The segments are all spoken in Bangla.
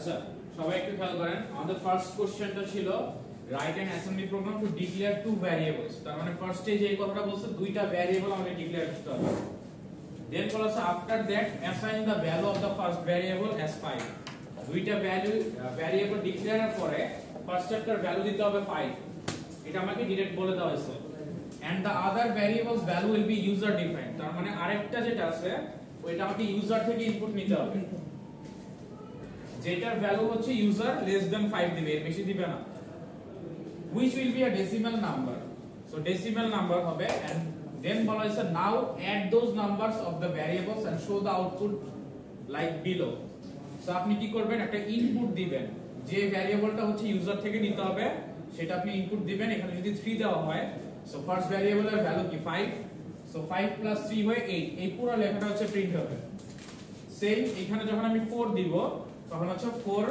আচ্ছা সবাই একটু খেয়াল করেন, আমাদের ফার্স্ট কোশ্চেনটা ছিল write an assembly program to declare two variables. তার মানে ফার্স্টে যে কথাটা বলছে দুইটা ভ্যারিয়েবল আমাদের ডিক্লেয়ার করতে হবে। দেন বলা after that assign the value of the first variable as 5। দুইটা ভ্যারিয়েবল ডিক্লেয়ারের পরে ফার্স্ট একটার ভ্যালু দিতে হবে 5, এটা আমাকে ডাইরেক্ট বলে দেওয়া হয়েছে। And the other variables value will be user defined. তার মানে আরেকটা যেটা আছে ওইটা আমাকে ইউজার থেকে ইনপুট নিতে হবে, যেটার ভ্যালু হচ্ছে ইউজার লেস দ্যান 5 দিবে, এর বেশি দিবে না। which will be a decimal number, so decimal number হবে। and then বলা হয়েছে now add those numbers of the variables and show the output like below। so আপনি কি করবেন, একটা ইনপুট দিবেন, যে ভ্যারিয়েবলটা হচ্ছে ইউজার থেকে নিতে হবে সেটা আপনি ইনপুট দিবেন। এখানে যদি 3 দেওয়া হয়, so ফার্স্ট ভ্যারিয়েবলের ভ্যালু কি 5, so 5 plus 3 হয় 8, এই পুরো লেখাটা হচ্ছে প্রিন্ট হবে। সেম এখানে যখন আমি 4 দিব তখন হচ্ছে 4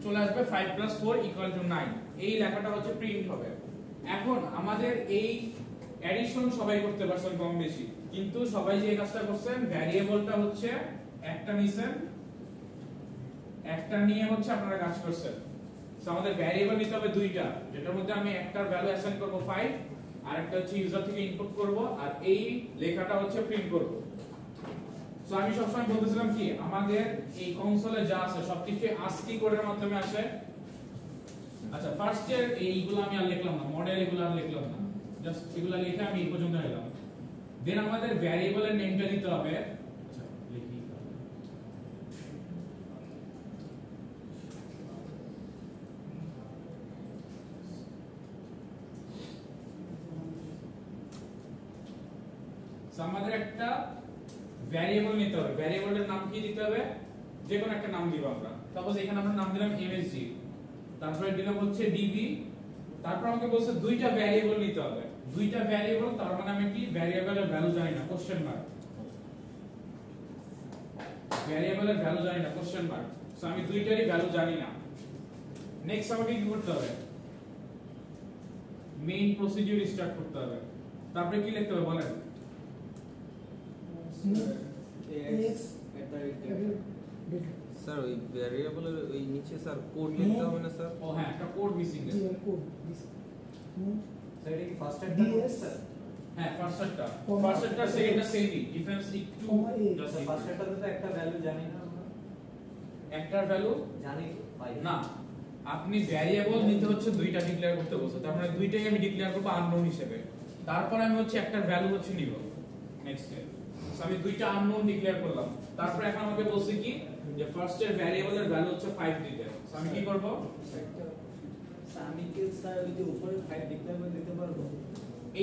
চলে আসবে, 5 plus 4 equal to 9, এই লেখাটা হচ্ছে প্রিন্ট হবে। এখন আমাদের এই অ্যাডিশন সবাই করতে পারছেন কম বেশি, কিন্তু সবাই যে কাজটা করছেন ভ্যারিয়েবলটা হচ্ছে একটা নিছেন, একটা নিয়ে হচ্ছে আপনারা কাজ করছেন। সো আমাদের ভ্যারিয়েবল নিতে হবে দুইটা, যেটার মধ্যে আমি একটার ভ্যালু অ্যাসাইন করব 5 আর একটা হচ্ছে ইউজার থেকে ইনপুট করব, আর এই লেখাটা হচ্ছে প্রিন্ট করব। সো আমি সবসময় বলতেছিলাম কি, আমাদের এই কনসোলে যা আছে সবকিছু ASCII কোডের মাধ্যমে আসে। আচ্ছা ফার্স্ট এর এইগুলো আমি আর লিখলাম না, মডেল এগুলো আর লিখলাম না, জাস্ট এগুলো লিখে আমি এই পর্যন্ত এলাম। দেন আমাদের ভ্যারিয়েবলের নেমটা দিতে হবে। আচ্ছা লিখি, সো আমাদের একটা ভ্যারিয়েবল নিতে হবে, ভ্যারিয়েবলের নাম কি দিতে হবে, যে কোনো একটা নাম দিব আমরা। সাপোজ এখানে আমরা নাম দিলাম MSG, তারপরে দিলাম হচ্ছে DB, তারপর আমাকে বলছে দুইটা ভ্যারিয়েবল নিতে হবে, দুইটা ভ্যারিয়েবল, তার মানে আমি কি ভ্যারিয়েবলের ভ্যালু জানি না, কোশ্চেন মার্ক, ভ্যারিয়েবলের ভ্যালু জানি না, কোশ্চেন মার্ক। সো আমি দুইটারই ভ্যালু জানি না। নেক্সট আমাকে কি করতে হবে, মেইন প্রসিডিউর স্টার্ট করতে হবে। তারপরে কি লিখতে হবে বলেন, স্যার ওই ভ্যারিয়েবলের ওই নিচে স্যার কোড লিখতে হবে না স্যার? ও হ্যাঁ একটা কোড মিসিং আছে, কোড স্যার এটা কি ফার্স্ট একটা স্যার? হ্যাঁ ফার্স্ট একটা সেকেন্ডটা সেমই, ডিফারেন্স একটু জাস্ট ফার্স্ট একটাতে তো একটা ভ্যালু জানি না আমরা, একটার ভ্যালু জানি তো 5 না। আপনি ভ্যারিয়েবল নিতে হচ্ছে দুইটা ডিক্লেয়ার করতে বলছে, তার মানে দুইটাই আমি ডিক্লেয়ার করব আননোন হিসেবে, তারপর আমি হচ্ছে একটার ভ্যালু হচ্ছে নিব নেক্সট এ। সো আমি দুইটা আননোন ডিক্লেয়ার করলাম, তারপর এখন আমাকে বলছে কি যে ফার্স্ট এর ভ্যারিয়েবলের ভ্যালু হচ্ছে 5 দিতে। সো আমি কি করব, আমি কি স্যার ওই যে উপরে 5 ডিক্লেয়ার করে দিতে পারবো?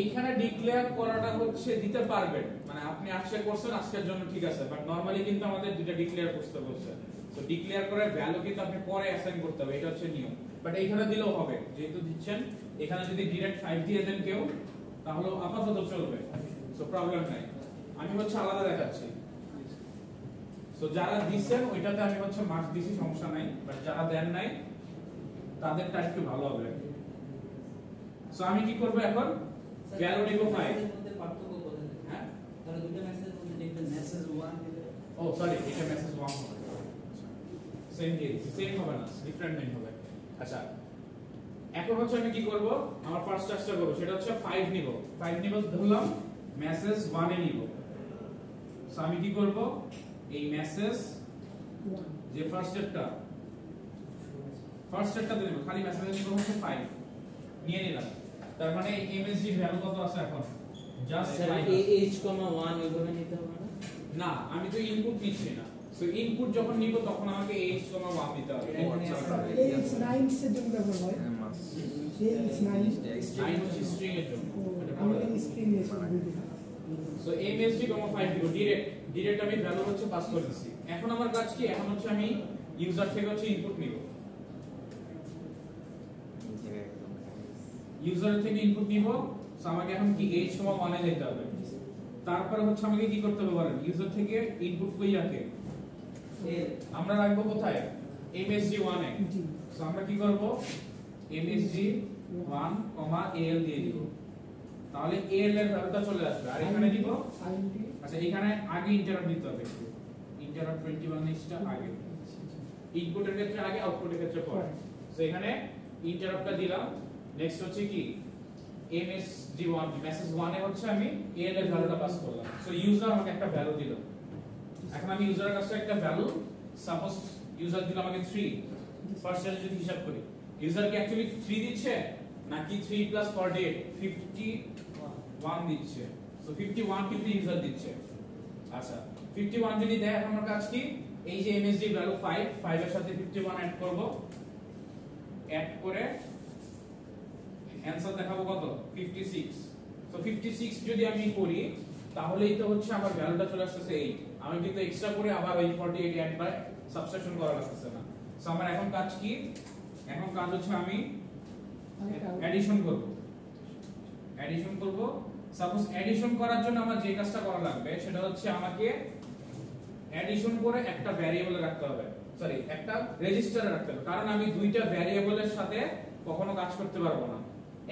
এইখানে ডিক্লেয়ার করাটা হচ্ছে দিতে পারবেন, মানে আপনি আজকে করছেন আজকের জন্য ঠিক আছে, বাট নরমালি কিন্তু আমাদের দুইটা ডিক্লেয়ার করতে বলছে। তো ডিক্লেয়ার করার ভ্যালু কিন্তু আপনি পরে অ্যাসাইন করতে হবে, এটা হচ্ছে নিয়ম। বাট এইখানে দিলেও হবে, যেহেতু দিচ্ছেন। এখানে যদি ডাইরেক্ট 5 দিয়ে দেন কেউ তাহলে আপাতত চলবে, সো প্রবলেম নাই। আমি হচ্ছে আলাদা দেখাচ্ছি। সো যারা দিবেন ওইটাতে আমি হচ্ছে মার্কস দিছি, সমস্যা নাই, বাট যারা দেন নাই তাদেরটা একটু ভালো হবে। সো আমি কি করব এখন, ভ্যালু নিব 5। পার্থক্য কোথায়? হ্যাঁ তাহলে দুটো মেসেজের মধ্যে দেখবেন মেসেজ 1 দিলে, ও সরি এটা মেসেজ 1 হবে, সেম দিয়ে দিচ্ছি, সেম হবে না, ডিফারেন্ট নেম হবে। আচ্ছা এখন হচ্ছে আমি কি করব, আমার ফার্স্ট টাস্কটা করব, সেটা হচ্ছে 5 নিব, 5 নিব ধরলাম, মেসেজ 1 এ নিব। সো আমি কি করব, এই মেসেজ যে ফার্স্ট একটা দেব, খালি মেসেজ নিব হচ্ছে 5 নিয়ে নিলাম। তার মানে MSG ভ্যালু কত আছে এখন, জাস্ট স্যার AH, 1 ওইভাবে নিতে হবে না? না আমি তো ইনপুট নিচ্ছি না। সো ইনপুট যখন নিব তখন আমাকে AH, 1 দিতে হবে। AH9 এর জন্য ব্যবহার হয়, AH9 হচ্ছে স্ট্রিং এর জন্য, আমি স্ক্রিন এসে বুঝি। সো MSG, 5 দিব ডাইরেক্ট আমি ভ্যালু হচ্ছে পাস করে দিচ্ছি। এখন আমার কাজ কি, এখন হচ্ছে আমি ইউজার থেকে হচ্ছে ইনপুট নিব, ইউজার থেকে ইনপুট নিব। সো আমাকে এখন কি AH, 1 এ যেতে হবে। তারপরে হচ্ছে আমাকে কি করতে হবে বলেন, ইউজার থেকে ইনপুট কই রাখে আমরা রাখবো কোথায়, MSG 1 এ। সো আমরা কি করব, MSG 1, AL দিয়ে দিব, তাহলে AL এর ভ্যালুটা চলে আসবে। আর এখানে দিব, আচ্ছা এখানে আগে ইন্টারাপ্ট দিতে হবে, ইন্টারাপ্ট 21 টা আগে ইনপুটের ক্ষেত্রে আগে আউটপুটের ক্ষেত্রে পরে। সো এখানে ইন্টারাপ্টটা দিলাম। নেক্সট হচ্ছে কি msg1 মেসেজ 1 এ হচ্ছে আমি al এর ভ্যালুটা পাস করলাম। সো ইউজার আমাকে একটা ভ্যালু দিল। এখন আমি ইউজারের কাছে একটা ভ্যালু, সাপোজ ইউজার দিল আমাকে 3, পার্সেন্টেজ যদি হিসাব করি ইউজার কি অ্যাকচুয়ালি 3 দিচ্ছে নাকি 3 প্লাস 48 51 দিচ্ছে। সো 51 কিন্তু ইউজার দিচ্ছে। আচ্ছা 51 যদি দেয় এখন আমার কাজ কি, এই যে msg ভ্যালু 5 এর সাথে 51 অ্যাড করব, অ্যাড করে অ্যানসার দেখাবো কত 56। সো 56 যদি আমি করি তাহলেই তো হচ্ছে আমার ভ্যালুটা চলে আসছে 8। আমি কিন্তু এক্সট্রা করে আবার ওই 48 অ্যাড বাই সাবট্রাকশন করা লাগছে না। সো আমার এখন কাজ কি, এখন কাজ হচ্ছে আমি অ্যাডিশন করব। অ্যাডিশন করব। সাপোজ অ্যাডিশন করার জন্য আমার যে কাজটা করা লাগবে সেটা হচ্ছে আমাকে অ্যাডিশন করে একটা ভ্যারিয়েবলে রাখতে হবে, সরি একটা রেজিস্টারে রাখতে হবে, কারণ আমি দুইটা ভ্যারিয়েবলের সাথে কখনো কাজ করতে পারবো না।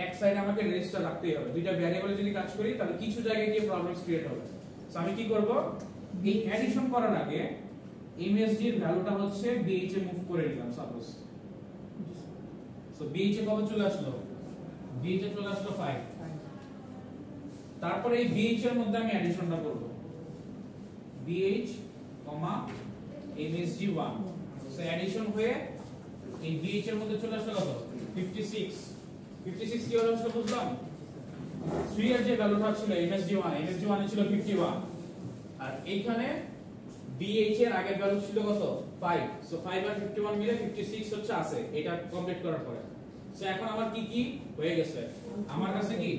এক সাইডে আমাকে রেজিস্টার রাখতেই হবে। দুইটা ভ্যারিয়েবলে যদি কাজ করি তাহলে কিছু জায়গায় গিয়ে প্রবলেমস ক্রিয়েট হবে। সো আমি কি করব, এই অ্যাডিশন করার আগে msg এর ভ্যালুটা হচ্ছে bh এ মুভ করে নিলাম সাপোজ। সো bh এ কত চলে আসলো, bh এ চলে আসলো 5। তারপরে এই bh এর মধ্যে আমি অ্যাডিশনটা করব, bh msg1। সো অ্যাডিশন হয়ে এই bh এর মধ্যে চলে আসলো কত 56। 56 কি হলো সেটা বুঝলাম। 3 এর যে ভ্যালুটা ছিল msg1 এ ছিল 51, আর এইখানে bh এর আগের ভ্যালু ছিল কত 5। সো 5 আর 51 মিলে 56 হচ্ছে আছে, এটা কমপ্লিট করার পরে। সো এখন আমার কি কি হয়ে গেছে, আমার কাছে কি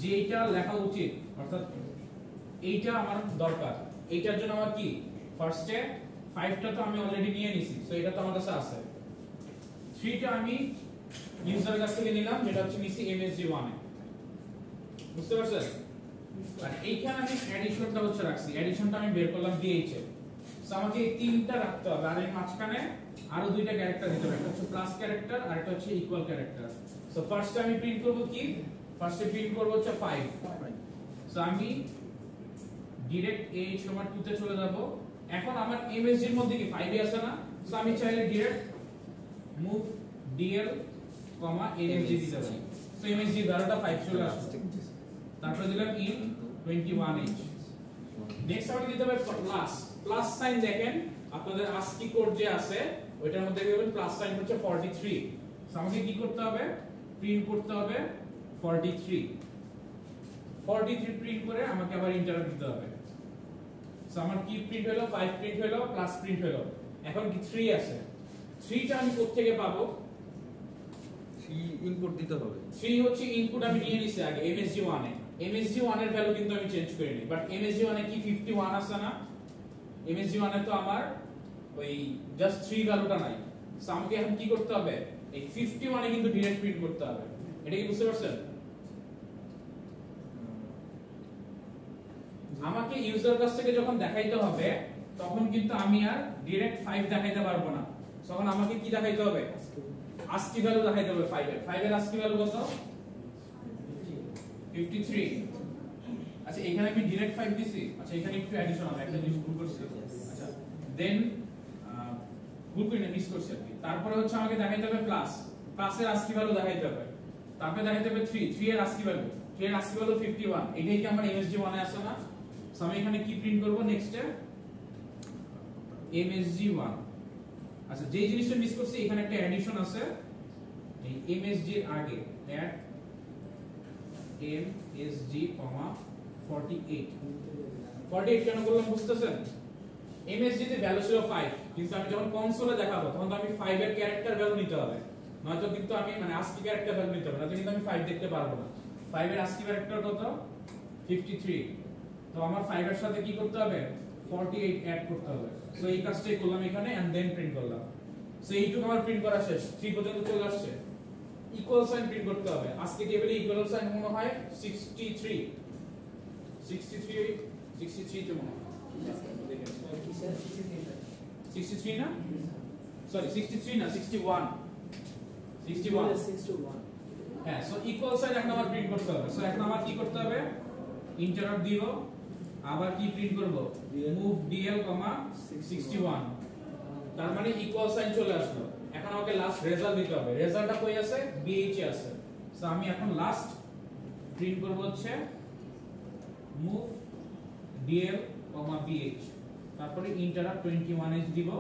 যেটা লেখা উচিত অর্থাৎ এইটা আমার দরকার, এইটার জন্য আমার কি ফার্স্টে 5টা তো আমি অলরেডি নিয়ে নিছি, সো এটা তো আমার কাছে আছে। 3টা আমি ইউজারের কাছ থেকে নিলাম, যেটা হচ্ছে নিছি msg1 এ, বুঝতে পারছেন। আর এইখানে আমি অ্যাডিশনটা হচ্ছে রাখছি, অ্যাডিশনটা আমি বের করলাম bh এ। সো আমাকে এই তিনটা রাখতে হবে, আর এর মাঝখানে আরো দুইটা ক্যারেক্টার দিতে হবে, একটা হচ্ছে প্লাস ক্যারেক্টার আর একটা হচ্ছে ইকুয়াল ক্যারেক্টার। সো ফার্স্টে আমি প্রিন্ট করব কি, ফার্স্টে প্রিন্ট করব হচ্ছে 5। সো আমি ডাইরেক্ট ah 2 তে চলে যাব। এখন আমার msg এর মধ্যে কি 5 আছে না, সো আমি চাইলে ডাইরেক্ট মুভ dl msg দিতে পারি। সো msg ভ্যালুটা 5 চলে আসছে। তারপরে দিলাম in 21h। নেক্সট আমি দিতে হবে প্লাস সাইন। দেখেন আপনাদের ASCII কোড যে আছে ওইটার মধ্যে দেখবেন প্লাস সাইন হচ্ছে 43। সো আমাকে কি করতে হবে, প্রিন্ট করতে হবে 43 প্রিন্ট করে আমাকে আবার ইন্টারাপ্ট দিতে হবে। সো আমার কি প্রিন্ট হলো 5 প্রিন্ট হলো প্লাস প্রিন্ট হলো। এখন কি 3 আছে, 3টা আমি কোথা থেকে পাবো, 3 ইনপুট দিতে হবে। 3 হচ্ছে ইনপুট আমি নিয়ে নিছি আগে msg1 এ। msg1 এর ভ্যালু কিন্তু আমি চেঞ্জ করিনি, বাট msg1 এ কি 51 আছে না, msg1 এ তো আমার ওই জাস্ট 3 ভ্যালুটা নাই। সো আমাকে এখন কি করতে হবে, এই 51 এ কিন্তু ডাইরেক্ট প্রিন্ট করতে হবে। এটা কি বুঝতে পারছেন। আমাকে ইউজার কাছ থেকে যখন দেখাইতে হবে তখন কিন্তু আমি আর ডাইরেক্ট 5 দেখাইতে পারবো না, তখন আমাকে কি দেখাইতে হবে, ASCII ভ্যালু দেখাইতে হবে 5 এর। 5 এর ASCII ভ্যালু কত 53। আচ্ছা এখানে আমি ডাইরেক্ট 5 দিছি, আচ্ছা এখানে একটু অ্যাডিশন হবে, একটা জিনিস ভুল করছি। আচ্ছা দেন ভুল করে মিস করছি আর কি। তারপরে হচ্ছে আমাকে দেখাইতে হবে প্লাসের ASCII ভ্যালু দেখাইতে হবে। তারপরে দেখাইতে হবে 3 এর ASCII ভ্যালু, 3 এর ASCII ভ্যালু 51। এটাই কি আমার msg1 এ আছে না। সো আমি এখানে কি প্রিন্ট করব নেক্সটে msg1। আচ্ছা যে জিনিসটা মিস করছি এখানে একটা অ্যাডিশন আছে, এই msg এর আগে add msg, 48 কেন বললাম বুঝতেছেন। msg তে ভ্যালু ছিল 5, কিন্তু আমি যখন কনসোলে দেখাবো তখন তো আমি 5 এর ক্যারেক্টার ভ্যালু নিতে হবে, নয়তো কিন্তু আমি মানে ASCII ক্যারেক্টার ভ্যালু নিতে হবে, নয়তো কিন্তু আমি 5 দেখতে পারবো না। 5 এর ASCII ক্যারেক্টার কত 53। তো আমার 5 এর সাথে কি করতে হবে 48 অ্যাড করতে হবে। সো এই কাজটাই করলাম এখানে এন্ড দেন প্রিন্ট করলাম। সো এইটুকু আমার প্রিন্ট করা শেষ, 3 পর্যন্ত চলে আসছে। ইকুয়াল সাইন প্রিন্ট করতে হবে। আজকে টেবিলে ইকুয়াল সাইন মনে হয় 63 তে মনে হয় 63 না, সরি 63 না 61। হ্যাঁ, সো ইকুয়াল সাইন এখন আমার প্রিন্ট করতে হবে। সো এখন আমার কি করতে হবে, ইন্টারাপ্ট দিব, আবার কি প্রিন্ট করব, মুভ dl 61। তার মানে ইকুয়াল সাইন চলে আসলো। এখন আমাকে লাস্ট রেজাল্ট দিতে হবে। রেজাল্টটা কই আছে? BH এ আছে। সো আমি এখন লাস্ট প্রিন্ট করব হচ্ছে মুভ DL, BH, তারপরে ইন্টারাপ্ট 21H দিব।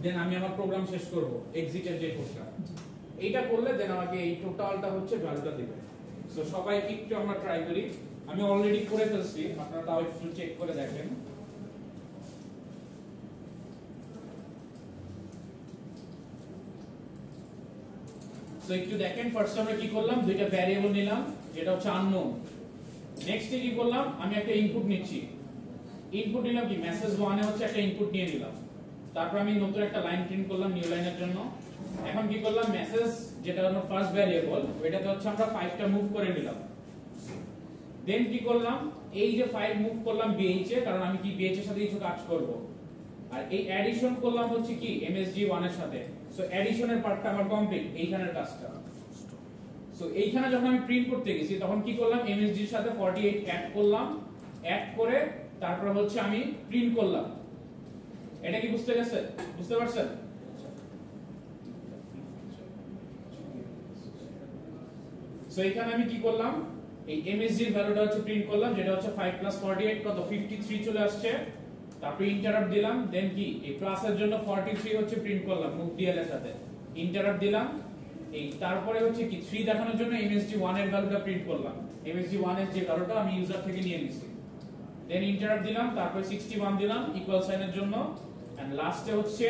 দেন আমি আমার প্রোগ্রাম শেষ করব এক্সিটের যে কোডটা। এইটা করলে দেন আমাকে এই টোটালটা হচ্ছে ভ্যালুটা দিবে। সো সবাই একটু আমরা ট্রাই করি। আমি অলরেডি করে ফেলছি, আপনারা তাও একটু চেক করে দেখেন। সো একটু দেখেন, ফার্স্ট আমরা কি করলাম, দুইটা ভ্যারিয়েবল নিলাম যেটা হচ্ছে আননোন। নেক্সট কি করলাম, আমি একটা ইনপুট নিচ্ছি। ইনপুট নিলাম কি, মেসেজ 1 এ হচ্ছে একটা ইনপুট নিয়ে নিলাম। তারপর আমি নতুন একটা লাইন প্রিন্ট করলাম নিউ লাইনের জন্য। এখন কি করলাম, মেসেজ যেটা হলো ফার্স্ট ভ্যারিয়েবল, ওইটাতে হচ্ছে আমরা 5টা মুভ করে নিলাম। দেন কি করলাম, এই যে 5 মুভ করলাম BH এ, কারণ আমি কি BH এর সাথে কিছু কাজ করব। আর এই অ্যাডিশন করলাম হচ্ছে কি MSG 1 এর সাথে। সো অ্যাডিশনের পার্টটা আমার কমপ্লিট, এইখানের কাজটা। সো এইখানে যখন আমি প্রিন্ট করতে গেছি তখন কি করলাম, MSG এর সাথে 48 অ্যাড করলাম। অ্যাড করে তারপর হচ্ছে আমি প্রিন্ট করলাম। এটা কি বুঝতে গেছে? বুঝতে পারছেন? সো এখানে আমি কি করলাম, এই MSG এর ভ্যালুটা হচ্ছে প্রিন্ট করলাম, যেটা হচ্ছে 5 + 48 কত 53 চলে আসছে। তারপর ইন্টারাপ্ট দিলাম। দেন কি এই প্লাসের জন্য 43 হচ্ছে প্রিন্ট করলাম মুভ DL এর সাথে। ইন্টারাপ্ট দিলাম। এই তারপরে হচ্ছে কি 3 দেখানোর জন্য MSG 1 এর ভ্যালুটা প্রিন্ট করলাম। MSG 1 এর যে ভ্যালুটা আমি ইউজার থেকে নিয়ে নিছি। দেন ইন্টারাপ্ট দিলাম, তারপরে 61 দিলাম ইকুয়াল সাইনের জন্য। এন্ড লাস্টে হচ্ছে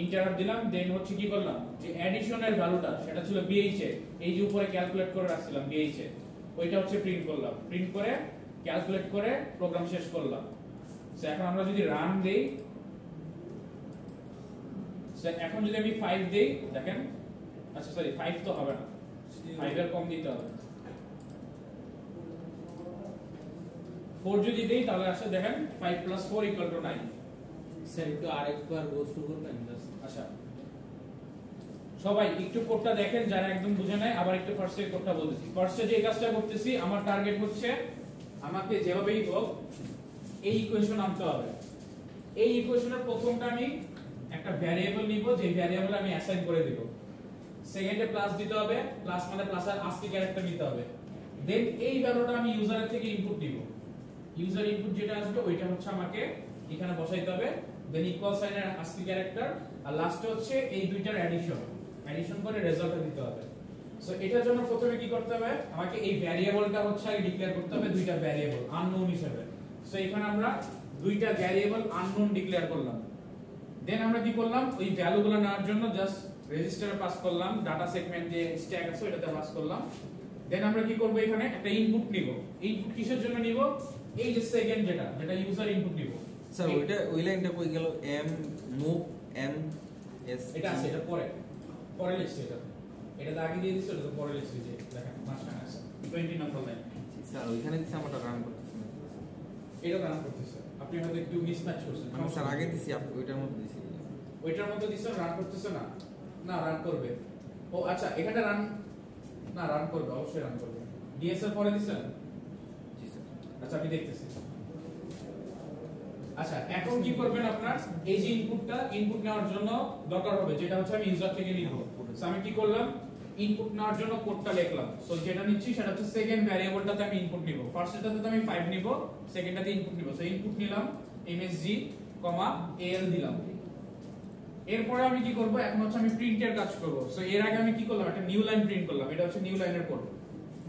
ইন্টারাপ্ট দিলাম। দেন হচ্ছে কি করলাম, যে অ্যাডিশনের ভ্যালুটা সেটা ছিল BH এ, এই যে উপরে ক্যালকুলেট করে রাখছিলাম BH এ, ওইটা হচ্ছে প্রিন্ট করলাম। প্রিন্ট করে ক্যালকুলেট করে প্রোগ্রাম শেষ করলাম। সো এখন আমরা যদি রান দেই, সো এখন যদি আমি 5 দেই, দেখেন, আচ্ছা সরি 5 তো হবে না, 5 এর কম দিতে হবে। 4 যদি দেই তাহলে আসে দেখেন 5 + 4 = 9। স্যার একটু আরেকবার গো থ্রু করবেন জাস্ট। আচ্ছা সবাই একটু কোডটা দেখেন, যারা একদম বুঝে নাই আবার একটু ফার্স্টে কোডটা বলতেছি। ফার্স্টে যে কাজটা করতেছি, আমার টার্গেট হচ্ছে আমাকে যেভাবেই হোক এই ইকুয়েশন আনতে হবে। এই ইকুয়েশনের প্রথমটা আমি একটা ভ্যারিয়েবল নিব, যে ভ্যারিয়েবল আমি অ্যাসাইন করে দেব। সেকেন্ডে প্লাস দিতে হবে, প্লাস মানে প্লাসের আস্কি ক্যারেক্টার নিতে হবে। দেন এই ভ্যালুটা আমি ইউজারের থেকে ইনপুট দিব। ইউজার ইনপুট যেটা আসবে ওইটা হচ্ছে আমাকে এখানে বসাইতে হবে। দেন ইকুয়াল সাইনের আস্কি ক্যারেক্টার, আর লাস্টে হচ্ছে এই দুইটার অ্যাডিশন করে রেজাল্টটা দিতে হবে। সো এটার জন্য প্রথমে কি করতে হবে, আমাকে এই ভ্যারিয়েবলটা হচ্ছে আগে ডিক্লেয়ার করতে হবে, দুইটা ভ্যারিয়েবল আননোন হিসেবে। সো এখানে আমরা দুইটা ভ্যারিয়েবল আননোন ডিক্লেয়ার করলাম। দেন আমরা কি করলাম, ওই ভ্যালুগুলো নেওয়ার জন্য জাস্ট রেজিস্টারে পাস করলাম, ডাটা সেগমেন্ট যে স্ট্যাক আছে ওটাতে পাস করলাম। দেন আমরা কি করব, এখানে একটা ইনপুট নিব। ইনপুট কিসের জন্য নিব, এই যে সেকেন্ড যেটা ইউজার ইনপুট নিব। স্যার ওই লাইনটা কই গেল, এম মুভ এম এস, এটা আছে, এটা পরে লিখছি। এটা আগে দিয়ে দিছি, এটা পরে লিখছি। যে দেখেন মাঝখানে আছে 20 নম্বর লাইন। স্যার ওইখানে দিছি, আমারটা রান করতেছি না। এটা রান করতেছে, আপনি হয়তো একটু মিসম্যাচ করছেন। আমি স্যার আগে দিছি, আপনি ওইটার মধ্যে দিছি। ওইটার মধ্যে দিছেন, রান করতেছে না। না রান করবে। ও আচ্ছা, এখানে রান করবে, অবশ্যই রান করবে। ডিএসএল পরে দিছেন? জি স্যার। আচ্ছা আমি দেখতেছি। আচ্ছা এখন কি করবেন, আপনার এই যে ইনপুট নেওয়ার জন্য দরকার হবে, যেটা হচ্ছে আমি ইউজার থেকে নিব। সো আমি কি করলাম, ইনপুট নেওয়ার জন্য কোডটা লিখলাম। সো যেটা নিচ্ছি সেটা হচ্ছে সেকেন্ড ভ্যারিয়েবলটাতে আমি ইনপুট নিব। ফার্স্টটাতে তো আমি 5 নিব, সেকেন্ডটাতে ইনপুট নিব। সো ইনপুট নিলাম MSG, AL দিলাম। এরপরে আমি কি করব, এখন হচ্ছে আমি প্রিন্টের কাজ করব। সো এর আগে আমি কি করলাম, একটা নিউ লাইন প্রিন্ট করলাম। এটা হচ্ছে নিউ লাইনের কোড।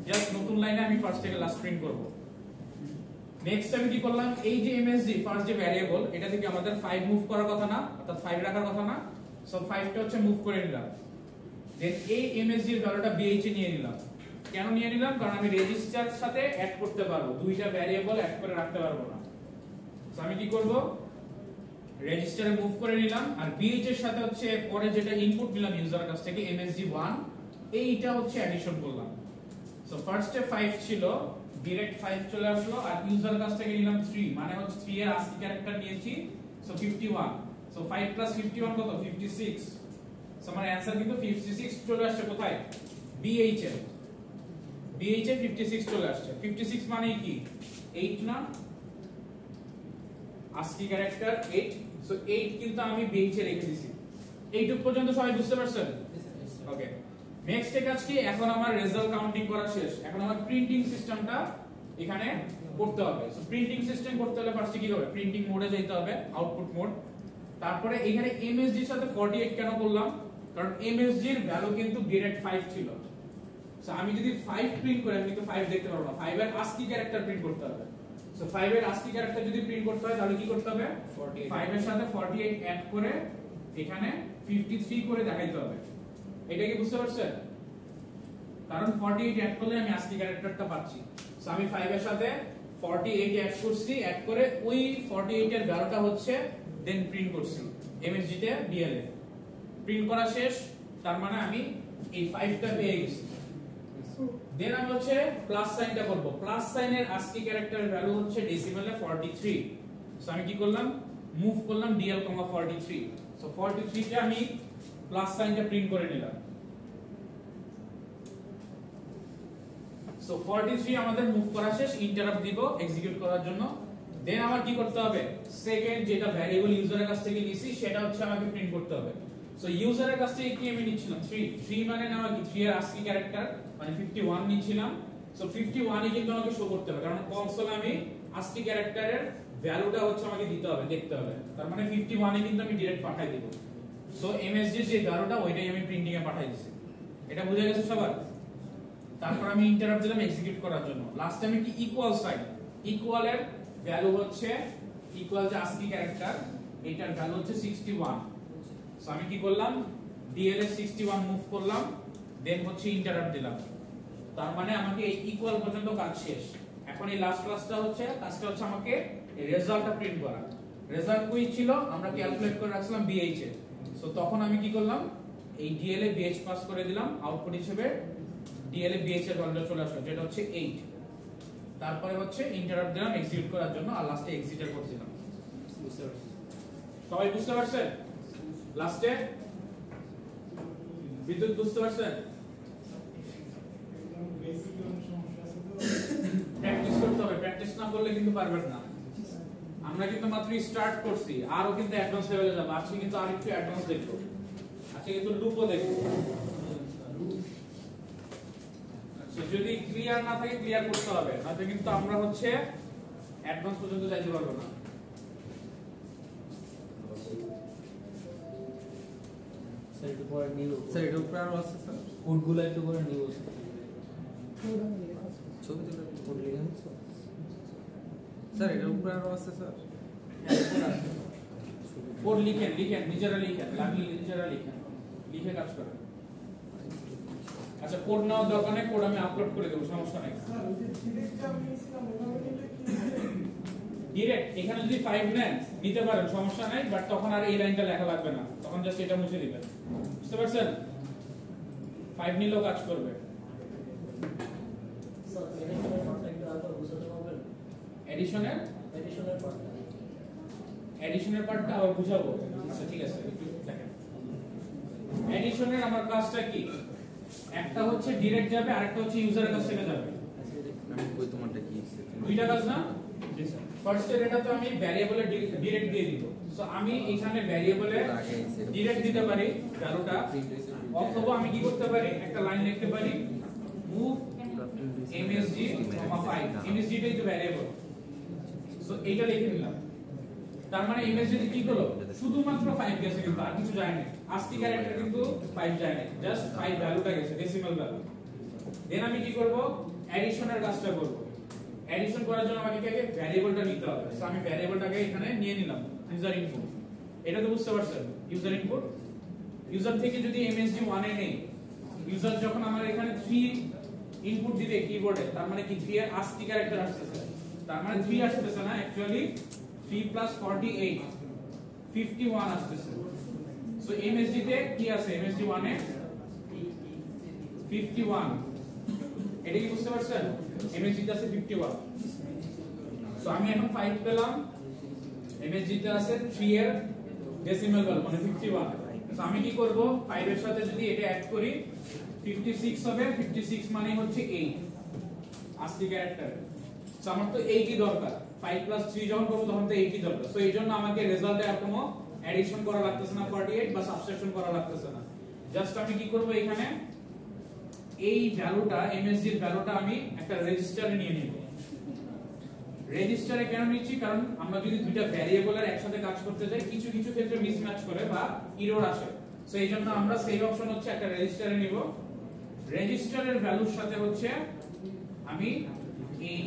জাস্ট নতুন লাইনে আমি ফার্স্ট থেকে লাস্ট প্রিন্ট করব। নেক্সট আমি কি করলাম, এই যে MSG ফার্স্ট যে ভ্যারিয়েবল, এটা থেকে আমাদের 5 মুভ করার কথা না, অর্থাৎ 5 রাখার কথা না। সো 5টা হচ্ছে মুভ করে নিলাম। দেন এই MSG এর ভ্যালুটা BH এ নিয়ে নিলাম। কেন নিয়ে নিলাম, কারণ আমি রেজিস্টারের সাথে অ্যাড করতে পারবো, দুইটা ভ্যারিয়েবল অ্যাড করে রাখতে পারবো না। সো আমি কি করব, রেজিস্টারে মুভ করে নিলাম। আর BH এর সাথে হচ্ছে পরে যেটা ইনপুট নিলাম ইউজারের কাছ থেকে MSG 1, এইটা হচ্ছে অ্যাডিশন করলাম। সো ফার্স্টে 5 ছিল, ডাইরেক্ট 5 চলে আসলো। আর ইউজার কাছ থেকে নিলাম 3, মানে হচ্ছে 3 এর আস্কি ক্যারেক্টার নিয়েছি। সো 51। সো 5 + 51 কত, 56। সো আমার অ্যানসার কিন্তু 56 চলে আসছে। কোথায়, BH এ 56 চলে আসছে। 56 মানে কি 8 না, ASCII ক্যারেক্টার 8 সো 8 কিন্তু আমি বেঞ্চে রেখে দিছি এইটুক পর্যন্ত সবাই বুঝতে পারছেন ওকে নেক্সট কাজ কি এখন আমার রেজাল্ট কাউন্টিং করা শেষ এখন আমার প্রিন্টিং সিস্টেমটা এখানে করতে হবে সো প্রিন্টিং সিস্টেম করতে হলে ফার্স্টে কি হবে প্রিন্টিং মোডে যেতে হবে আউটপুট মোড তারপরে এখানে এমএসজি এর সাথে 48 কেন করলাম কারণ এমএসজি এর ভ্যালু কিন্তু ডিরেক্ট 5 ছিল সো আমি যদি 5 প্রিন্ট করি আমি কিন্তু 5 দেখতে পারবো না 5 এর ASCII ক্যারেক্টার প্রিন্ট করতে হবে সো 5 এর ASCII ক্যারেক্টার যদি প্রিন্ট করতে হয় তাহলে কি করতে হবে 5 এর সাথে 48 অ্যাড করে এখানে 53 করে দেখাইতে হবে এটা কি বুঝতে পারছেন কারণ 48 অ্যাড করলে আমি ASCII ক্যারেক্টারটা পাচ্ছি সো আমি 5 এর সাথে 48 অ্যাড করছি অ্যাড করে ওই 48 এর ভ্যালুটা হচ্ছে দেন প্রিন্ট করছি এমএসজি তে ডিএলএ প্রিন্ট করা শেষ তার মানে আমি এই 5টা পেয়ে গেছি দেন আমি হচ্ছে প্লাস সাইনটা করব প্লাস সাইনের ASCII ক্যারেক্টারের ভ্যালু হচ্ছে ডেসিমালে 43 সো আমি কি করলাম মুভ করলাম DL, 43 সো 43 তে আমি প্লাস সাইনটা প্রিন্ট করে নিলাম সো 43 আমাদের মুভ করা শেষ ইন্টারাপ্ট দিব এক্সিকিউট করার জন্য দেন আমার কি করতে হবে সেকেন্ড যেটা ভ্যারিয়েবল ইউজারের কাছ থেকে নিছি সেটা হচ্ছে আমাকে প্রিন্ট করতে হবে সো ইউজারের কাছ থেকে কি আমি নিচ্ছিলাম 3 মানে নেওয়া কি 3 এর ASCII ক্যারেক্টার মানে 51 নিচ্ছিলাম সো 51 ই কিন্তু আমাকে শো করতে হবে কারণ কনসোলে আমি ASCII ক্যারেক্টারের ভ্যালুটা হচ্ছে আমাকে দিতে হবে দেখতে হবে তার মানে 51 এ কিন্তু আমি ডাইরেক্ট পাঠিয়ে দেব সো এমএসজি যে ভ্যালুটা ওইটাই আমি প্রিন্টিং এ পাঠিয়ে দিছি এটা বুঝা গেছে সবার তারপর আমি ইন্টারাপ্ট দিলাম এক্সিকিউট করার জন্য লাস্ট আমি কি ইকুয়াল সাইন ইকুয়াল এর ভ্যালু হচ্ছে ইকুয়াল যে ASCII ক্যারেক্টার এটার ভ্যালু হচ্ছে 61 সো আমি কি করলাম ডিএল এর 61 মুভ করলাম দেন হচ্ছে ইন্টারাপ্ট দিলাম তার মানে আমাকে এই ইকুয়াল পর্যন্ত কাজ শেষ এখন এই লাস্ট কাজটা হচ্ছে আমাকে এই রেজাল্টটা প্রিন্ট করা রেজাল্ট কই ছিল আমরা ক্যালকুলেট করে রাখছিলাম বিএইচ এ সো তখন আমি কি করলাম এই ডিএল এ বিএইচ পাস করে দিলাম আউটপুট হিসেবে ডিএল এ বিএইচ এর ভ্যালুটা চলে আসলো যেটা হচ্ছে 8 তারপরে হচ্ছে ইন্টারাপ্ট দিলাম এক্সিকিউট করার জন্য আর লাস্টে এক্সিটার করে দিলাম সবাই বুঝতে পারছেন লাস্টে বিদ্যুৎ বুঝতে পারছেন প্র্যাকটিস করতে হবে প্র্যাকটিস না করলে কিন্তু পারবেন না আমরা কিন্তু মাত্র স্টার্ট করছি আরো কিন্তু অ্যাডভান্স লেভেলে যাব আজকে কিন্তু আরেকটু অ্যাডভান্স দেখব আজকে কিন্তু লুপও দেখব যদি ক্লিয়ার না থাকে ক্লিয়ার করতে হবে নয়তো কিন্তু আমরা হচ্ছে অ্যাডভান্স পর্যন্ত যাইতে পারবো না স্যার একটু পরে নিউ স্যার এটা উপরে আরো আছে স্যার কোডগুলো একটু পরে নিউ ছবি তুলে কোড লিখে নিচ্ছো স্যার এটা উপরে আরো আছে স্যার কোড লিখেন নিজেরা লিখেন লাগলে নিজেরা লিখে কাজ করেন আচ্ছা কোড নাও দরকার নেই কোড আমি আপলোড করে দেব সমস্যা নাই স্যার ওই যে সিরিজটা আমি নিয়েছিলাম ওটা নিলে কি ডাইরেক্ট এখানে যদি 5 নেন নিতে পারেন সমস্যা নাই বাট তখন আর এই লাইনটা লেখা লাগবে না তখন জাস্ট এটা মুছে দিবেন বুঝতে পারছেন 5 নিলেও কাজ করবে স্যার এডিশনের পার্টটা একটু আগে বুঝাতে পারবেন এডিশনের পার্টটা আবার বুঝাবো আচ্ছা ঠিক আছে একটু দেখেন এডিশনের আমার কাজটা কি একটা হচ্ছে ডাইরেক্ট যাবে আরেকটা হচ্ছে ইউজারের কাছ থেকে যাবে আমি কই তোমারটা কি দুইটা কাজ না ফার্স্ট এর এটা তো আমি ভ্যারিয়েবলে ডাইরেক্ট দিয়ে দিব সো আমি এখানে ভ্যারিয়েবলে ডাইরেক্ট দিতে পারি ভ্যালুটা অথবা আমি কি করতে পারি একটা লাইন লিখতে পারি মুভ এমএসজি 5 এমএসজি টাই তো ভ্যারিয়েবল সো এইটা লিখে নিলাম তার মানে এমএসজি তে কি হলো শুধুমাত্র 5 গেছে কিন্তু আর কিছু যায় না ASCII ক্যারেক্টার কিন্তু 5 যায় না জাস্ট 5 ভ্যালুটা গেছে ডেসিমাল ভ্যালু দেন আমি কি করব এডিশনের কাজটা করব এডিশন করার জন্য আমাকে কি ভ্যারিয়েবলটা নিতে হবে সো আমি ভ্যারিয়েবলটাকে এখানে নিয়ে নিলাম ইউজার ইনপুট এটা তো বুঝতে পারছেন ইউজার ইনপুট ইউজার থেকে যদি এমএসজি 1 এ নেই ইউজার যখন আমার এখানে 3 ইনপুট দিবে কিবোর্ডে তার মানে কি 3 এর ASCII ক্যারেক্টার আসছে তার মানে 3 আসছে না অ্যাকচুয়ালি 3 plus 48 51 আসছে সো এমএসজি তে কি আছে এমএসজি 1 এ 51 এটা কি বুঝতে পারছেন এমএসজি তে আছে 51 সো আমি এখন 5 পেলাম এমএসজি তে আছে 3 এর ডেসিমাল ভ্যালু মানে 51 সো আমি কি করব 5 এর সাথে যদি এটা অ্যাড করি 56 হবে 56 মানে হচ্ছে 8 ASCII ক্যারেক্টার সো আমার তো 8 ই দরকার 5 প্লাস 3 যখন করব তখন তো 80 দরকার। সো এই জন্য আমাকে রেজাল্টে আর কোনো অ্যাডিশন করা লাগতেছে না 48 বা সাবট্রাকশন করা লাগতেছে না। জাস্ট আমি কি করব এখানে এই ভ্যালুটা MSG এর ভ্যালুটা আমি একটা রেজিস্টারে নিয়ে নিব। রেজিস্টারে কেন নিচ্ছি, কারণ আমরা যদি দুইটা ভ্যারিয়েবলের একসাথে কাজ করতে যাই কিছু কিছু ক্ষেত্রে মিসম্যাচ করে বা এরর আসে। সো এই জন্য আমরা সেভ অপশন হচ্ছে একটা রেজিস্টারে নিব। রেজিস্টারের ভ্যালুর সাথে হচ্ছে আমি এই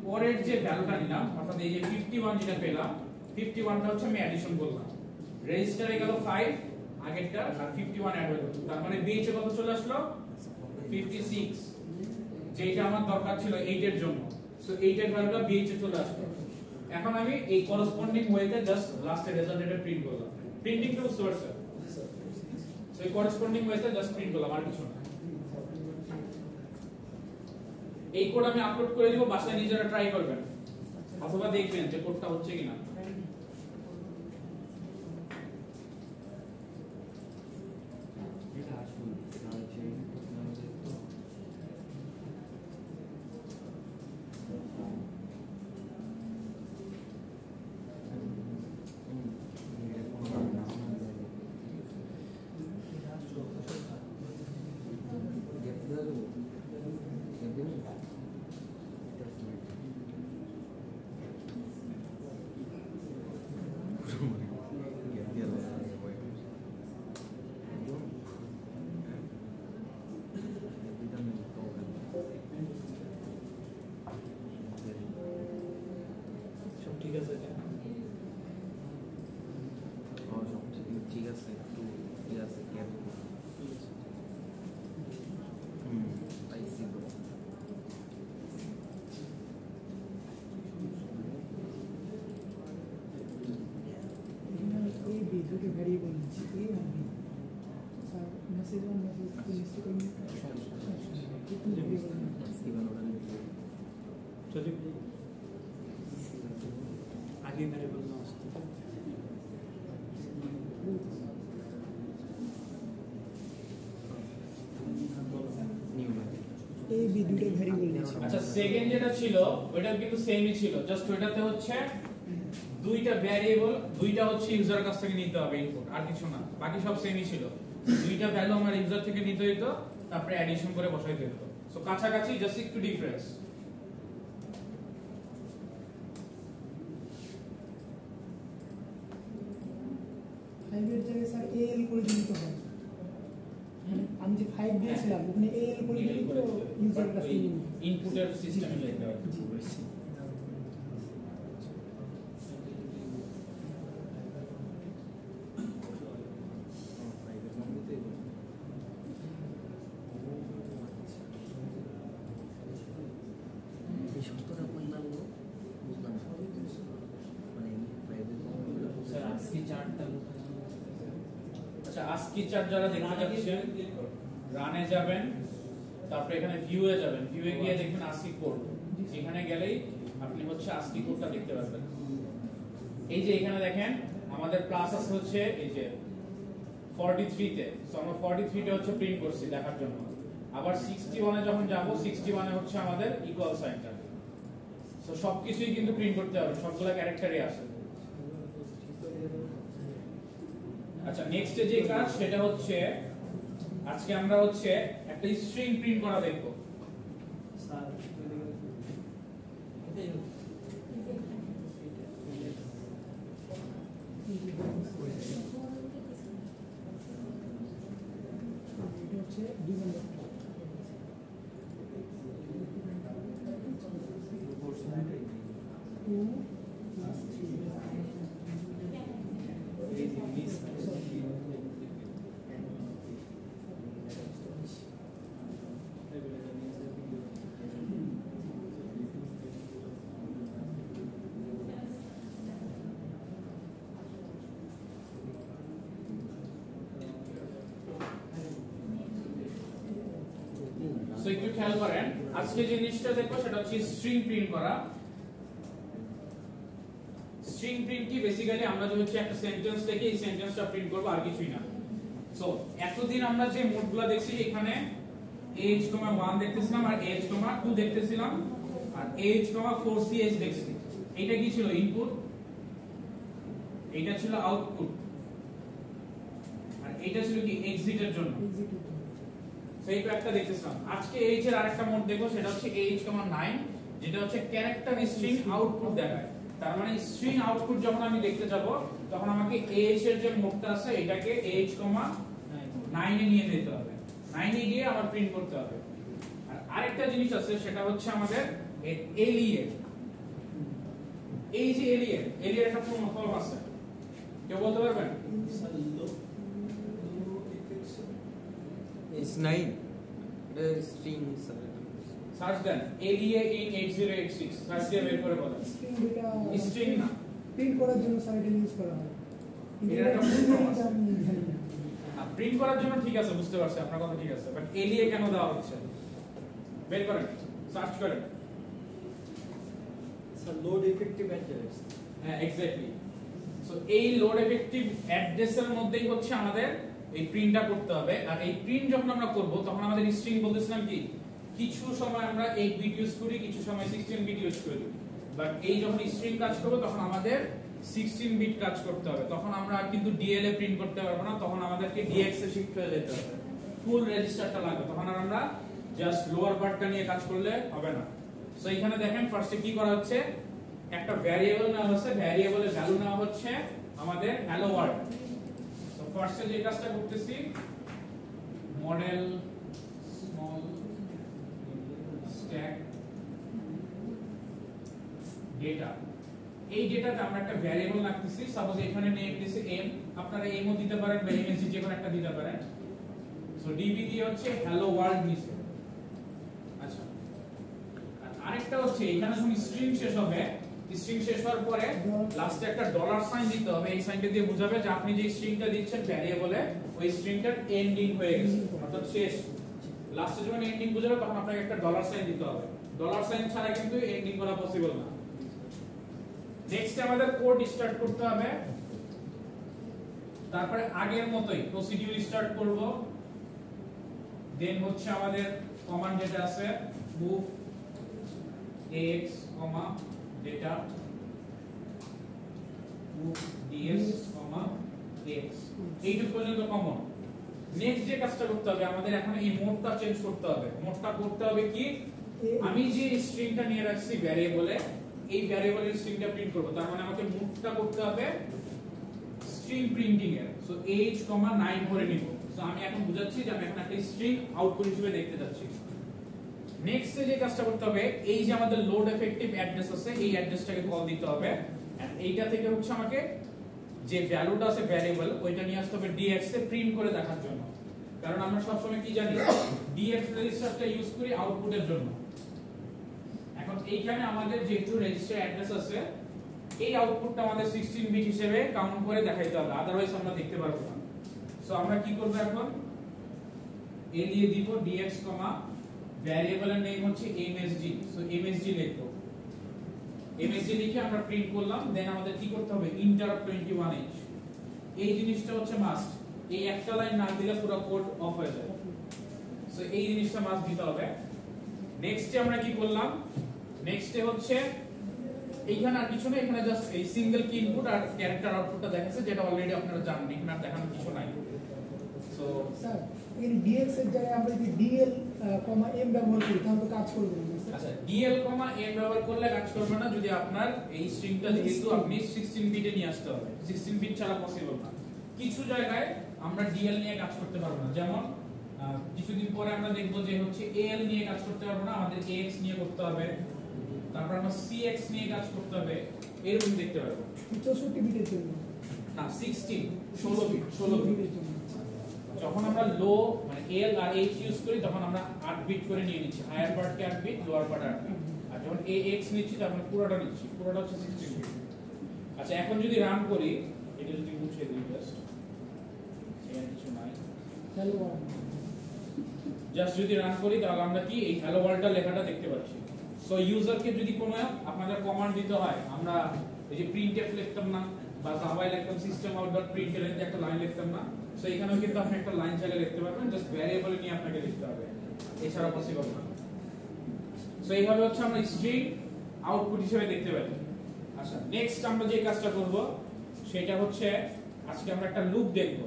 পরের যে ভ্যালুটা নিলাম অর্থাৎ এই যে 51 যেটা পেলাম 51টা হচ্ছে আমি অ্যাডিশন করলাম। রেজিস্টারে গেল 5 আগেরটা আর 51 অ্যাড হলো, তার মানে BH কত চলে আসলো 56, যেটা আমার দরকার ছিল 8 এর জন্য। সো 8 এর ভ্যালুটা BH এ চলে আসলো। এখন আমি এই করসপন্ডিং ওয়েতে জাস্ট লাস্টের রেজাল্টটা প্রিন্ট করলাম। প্রিন্টিং টু সোর্স, সো এই করসপন্ডিং ওয়েতে জাস্ট প্রিন্ট করলাম আর কিছু না। এই কোড আমি আপলোড করে দিব, বাসায় নিজেরা ট্রাই করবেন অথবা দেখবেন যে কোডটা হচ্ছে কিনা। ঠিক আছে ঠিক আছে একটু ঠিক আছে গ্যাপ পাইছি তো। এই দুটো ভ্যারিয়েবল নিচ্ছি এই আর B sir message on message list করে চলি আগে ভ্যারিয়েবল না আসছে এই বি দুটো ভ্যারিয়েবল নিচ্ছি। আচ্ছা সেকেন্ড যেটা ছিল ওটা কিন্তু সেমই ছিল, জাস্ট ওটাতে হচ্ছে দুইটা ভ্যারিয়েবল দুইটা হচ্ছে ইউজারের কাছ থেকে নিতে হবে ইনপুট, আর কিছু না, বাকি সব সেমই ছিল। দুইটা ভ্যালু আমার ইউজার থেকে নিতে হইতো, তারপরে অ্যাডিশন করে বসাইতে হতো। সো কাছাকাছি, জাস্ট একটু ডিফারেন্স। ফাইভের জায়গায় স্যার এল করে দিতে হয়, মানে আমি যে 5 দিয়েছিলাম ওখানে এল করে দিলে তো ইউজারের কাছে ইনপুটের সিস্টেমে লিখতে হবে। আচ্ছা আস্কি চার্ট যারা দেখতে যাচ্ছেন রানে যাবেন, তারপরে এখানে ভিউয়ে যাবেন, ভিউয়ে গিয়ে দেখবেন আস্কি কোড, এখানে গেলেই আপনি হচ্ছে আস্কি কোডটা দেখতে পারবেন। এই যে এখানে দেখেন আমাদের প্লাস আছে হচ্ছে এই যে 43 তে, সো আমরা 43 তে হচ্ছে প্রিন্ট করছি দেখার জন্য। আবার 61 এ যখন যাব 61 এ হচ্ছে আমাদের ইকুয়াল সাইনটা। সো সবকিছুই কিন্তু প্রিন্ট করতে হবে, সবগুলা ক্যারেক্টারই আছে। আচ্ছা নেক্সট যে কাজ সেটা হচ্ছে আজকে আমরা হচ্ছে একটা স্ট্রিং প্রিন্ট করা দেখব। স্যার হচ্ছে 2 নম্বর সো একটু খেয়াল করেন, আজকে যে জিনিসটা দেখবো সেটা হচ্ছে স্ট্রিং প্রিন্ট করা। স্ট্রিং প্রিন্ট কি বেসিক্যালি আমরা যে হচ্ছে একটা সেন্টেন্স থেকে এই সেন্টেন্সটা প্রিন্ট করব, আর কিছুই না। সো এতদিন আমরা যে মোডগুলো দেখছি এখানে AH1 দেখতেছিলাম আর AH2 দেখতেছিলাম আর AH4CH দেখছি। এইটা কি ছিল ইনপুট, এইটা ছিল আউটপুট, আর এইটা ছিল কি এক্সিটের জন্য। সেই একটা দেখতেছিলাম। আজকে এইচ এর আরেকটা মোড দেখো, সেটা হচ্ছে h,9, যেটা হচ্ছে ক্যারেক্টার স্ট্রিং আউটপুট দেখায়। তার মানে স্ট্রিং আউটপুট যখন আমি দেখতে যাব তখন আমাকে h এর যে মোডটা আছে এটাকে h,9 এ নিয়ে যেতে হবে, 9 এ গিয়ে আবার প্রিন্ট করতে হবে। আর আরেকটা জিনিস আছে সেটা হচ্ছে আমাদের এলইএ। এই যে এলইএ একটা ফর্ম আছে, কেউ বলতে পারবেন? স্যার লো H9 এটা স্ট্রিং স্যার। সার্চ দেন এলইএ ইন 8086, সার্চ দিয়ে বের করে বলেন। স্ট্রিং ডেটা স্ট্রিং না, প্রিন্ট করার জন্য স্যার এটা ইউজ করা হয়। এটা একটা প্রবলেম আছে। আমি জানি না। প্রিন্ট করার জন্য ঠিক আছে, বুঝতে পারছি আপনার কথা ঠিক আছে, বাট এলইএ কেন দেওয়া হচ্ছে বের করেন, সার্চ করেন। Sir load effective address. হ্যাঁ এক্স্যাক্টলি। সো এই লোড এফেক্টিভ অ্যাড্রেসের মধ্যেই হচ্ছে আমাদের এই প্রিন্টটা করতে হবে। আর এই প্রিন্ট যখন আমরা করব তখন আমাদের স্ট্রিং বলতেছিলাম কি কিছু সময় আমরা 8 বিট ইউজ করি, কিছু সময় 16 বিট ইউজ করি, বাট এই যখন স্ট্রিং কাজ করব তখন আমাদের 16 বিট কাজ করতে হবে। তখন আমরা কিন্তু ডিএল এ প্রিন্ট করতে পারবো না, তখন আমাদেরকে ডিএক্স এ শিফট হয়ে যেতে হবে, ফুল রেজিস্টারটা লাগবে। তখন আর আমরা জাস্ট লোয়ার পার্টটা নিয়ে কাজ করলে হবে না। সো এখানে দেখেন ফার্স্টে কি করা হচ্ছে, একটা ভ্যারিয়েবল নেওয়া হচ্ছে, ভ্যারিয়েবলের ভ্যালু নেওয়া হচ্ছে আমাদের হ্যালো ওয়ার্ল্ড। সো ফার্স্টে যে কাজটা করতেছি মডেল স্মল স্ট্যাক ডেটা, এই ডেটাতে আমরা একটা ভ্যারিয়েবল রাখতেছি। সাপোজ এখানে নিয়ে দিতেছি m, আপনারা m ও দিতে পারেন বা msg যে কোনো একটা দিতে পারেন। সো ডিবি দিয়ে হচ্ছে হ্যালো ওয়ার্ল্ড নিছে। আচ্ছা, আর আরেকটা হচ্ছে এখানে যখন স্ট্রিং শেষ হবে, স্ট্রিং শেষ হওয়ার পরে লাস্টে একটা ডলার সাইন দিতে হবে। এই সাইনটা দিয়ে বোঝাবে যে আপনি যে স্ট্রিংটা দিচ্ছেন ভ্যারিয়েবলে ওই স্ট্রিংটার এন্ডিং হয়ে গেছে, অর্থাৎ শেষ। লাস্টে যখন এন্ডিং বোঝাবে তখন আপনাকে একটা ডলার সাইন দিতে হবে। ডলার সাইন ছাড়া কিন্তু এন্ডিং করা পসিবল না। নেক্সট আমাদের কোড স্টার্ট করতে হবে। তারপরে আগের মতোই প্রসিডিউর স্টার্ট করব। দেন হচ্ছে আমাদের কমান্ড যেটা আছে move x, data move ds, x, এইটুকু পর্যন্ত কমন। নেক্সট যে কাজটা করতে হবে আমাদের এখন এই মোডটা চেঞ্জ করতে হবে। মোডটা করতে হবে কি, আমি যে স্ট্রিংটা নিয়ে রাখছি ভ্যারিয়েবলে, এই ভ্যারিয়েবলের স্ট্রিংটা প্রিন্ট করব। তার মানে আমাকে মোডটা করতে হবে স্ট্রিং প্রিন্টিং এর। সো h,9 করে নিব। সো আমি এখন বুঝাচ্ছি যে আমি এখন একটা স্ট্রিং আউটপুট হিসেবে দেখতে যাচ্ছি। নেক্সট যে কাজটা করতে হবে, এই যে আমাদের লোড এফেক্টিভ অ্যাড্রেস আছে এই অ্যাড্রেসটাকে কল দিতে হবে। এন্ড এইটা থেকে হচ্ছে আমাকে যে ভ্যালুটা আছে ভ্যারিয়েবল ওইটা নিয়ে আসতে হবে dx এ প্রিন্ট করে দেখার জন্য। কারণ আমরা সবসময় কি জানি dx রেজিস্টারটা ইউজ করি আউটপুটের জন্য। এখন এইখানে আমাদের যেহেতু রেজিস্টার অ্যাড্রেস আছে, এই আউটপুটটা আমাদের 16 বিট হিসেবে কাউন্ট করে দেখাইতে হবে, আদারওয়াইজ আমরা দেখতে পারবো না। সো আমরা কি করব, এখন এ দিয়ে দিব dx, ভ্যারিয়েবলের নেম হচ্ছে msg। সো msg লিখবো, msg লিখে আমরা প্রিন্ট করলাম। দেন আমাদের কি করতে হবে, ইন্টারাপ্ট 21h, এই জিনিসটা হচ্ছে মাস্ট। এই একটা লাইন না দিলে পুরো কোড অফ হয়ে যায়। সো এই জিনিসটা মাস্ট দিতে হবে। নেক্সটে আমরা কি করলাম, নেক্সটে হচ্ছে এইখানে আর কিছু না, এখানে জাস্ট এই সিঙ্গেল কি ইনপুট আর ক্যারেক্টার আউটপুটটা দেখাচ্ছে, যেটা অলরেডি আপনারা জানেন, এখানে আর দেখানোর কিছু নাই। সো স্যার এই dx এর জায়গায় আমরা যদি dl, m ব্যবহার করি তাহলে তো কাজ করবে না স্যার। আচ্ছা, dl, m ব্যবহার করলে কাজ করবে না যদি আপনার এই স্ট্রিংটা যেহেতু আপনি 16 বিটে নিয়ে আসতে হবে। 16 বিট ছাড়া পসিবল না। কিছু জায়গায় আমরা dl নিয়ে কাজ করতে পারবো না, যেমন কিছুদিন পরে আমরা দেখবো যে হচ্ছে al নিয়ে কাজ করতে পারবো না, আমাদের ax নিয়ে করতে হবে, তারপর আমরা cx নিয়ে কাজ করতে হবে, এরকম দেখতে পারবো। 64 বিটের জন্য না 16 বিট 16 বিট। জন্য যখন আমরা লো মানে এল আর এইচ ইউজ করি তখন আমরা 8 বিট করে নিয়ে নিচ্ছি, হায়ার পার্টকে 8 বিট, লোয়ার পার্ট 8 বিট। আর যখন ax নিচ্ছি তখন পুরোটা নিচ্ছি, পুরোটা হচ্ছে 16 বিট। আচ্ছা, এখন যদি রান করি, এটা যদি মুছে দিই জাস্ট, এখানে কিছু নাই, হ্যালো ওয়ার্ল্ড, জাস্ট যদি রান করি তাহলে আমরা কি এই হ্যালো ওয়ার্ল্ডটা লেখাটা দেখতে পাচ্ছি। সো ইউজারকে যদি কোনো আপনাদের কমান্ড দিতে হয়, আমরা এই যে printf লিখতাম না বা জাভায় লিখতাম সিস্টেম আউট ডট প্রিন্টএল এর একটা লাইন লিখতাম না, সো এখানেও কিন্তু আপনি একটা লাইন চাইলে লিখতে পারবেন, জাস্ট ভ্যারিয়েবল নিয়ে আপনাকে লিখতে হবে, এছাড়া পসিবল না। সো এইভাবে হচ্ছে আমরা স্ট্রিং আউটপুট হিসেবে দেখতে পাই। আচ্ছা নেক্সট আমরা যে কাজটা করব সেটা হচ্ছে আজকে আমরা একটা লুপ দেখব।